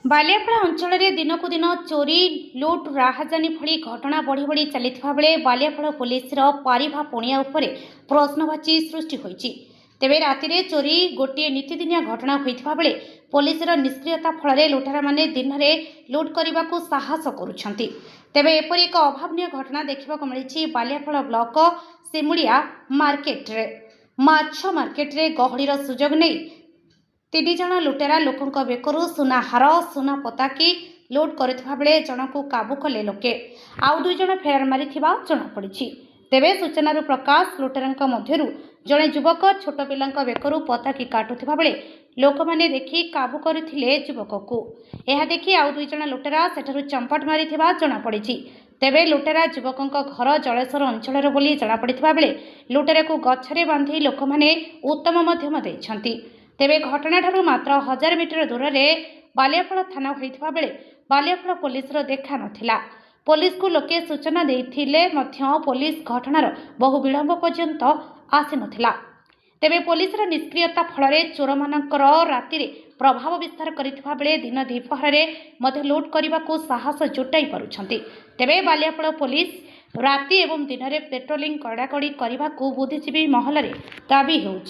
बालियापाड़ा अंचल में दिनक दिन चोरी लुट राहाजानी भली घटना बढ़ी बढ़ी चलता बेले बालियापाड़ा पुलिस पारिभा पुणिया प्रश्नवाची सृष्टि होती। तेबे राति चोरी गोटे नीतिदिनिया घटना होता बेले पुलिस निष्क्रियता फल लुटेरा माने दिन में लुट करने को साहस करुछंती। तेबे एपरि एक अभावनीय घटना देखा मिली बालियापाड़ा ब्लॉक सिमुलिया मार्केट रे माछ मार्केट रे गहळीर सुजोग नहीं 3 जण लुटेरा लोकों बेकरू सुना हार सुना पताकी लुट करुवा बेले जनकू काबू कले लोके आउ 2 जण फेरार मारी जनापड़ी। तेबे सूचनार प्रकाश लुटेरा मध्यरु जड़े युवक छोट पिला बेकरू पताकी काटुवा बेले लोक मैंने देखि काबू करथिले युवक को। यह देखि आउ 2 जण लुटेरा सेठारु चंपट मारी जनापड़ी। तेबे लुटेरा युवकों घर जलेश्वर अंचल बोली जनापड़ा बेले लुटेरा को गछरे बांधी लोक मैंने उत्तम मध्यम देइछंती। तेबे घटना ठारू मात्र 1000 मीटर दूर में बालियापाड़ा थाना होइथिबा बेले बालियापाड़ा पुलिस देखा नथिला। पुलिस को लोके सूचना देथिले मध्य पुलिस घटनार बहु विलंब पर्यंत आसी नथिला। तेबे पुलिस निष्क्रियता फल चोर मानकर राति प्रभाव विस्तार करिथिबा बेले दिन द्विपहर मध्य लुट करने को साहस जुटाई पारुछंती। तेबे बालियापाड़ा पुलिस राति एवं दिन में पेट्रोलिंग कड़ाकड़ी करने को बुद्धिजीवी महल दाबी होउछि।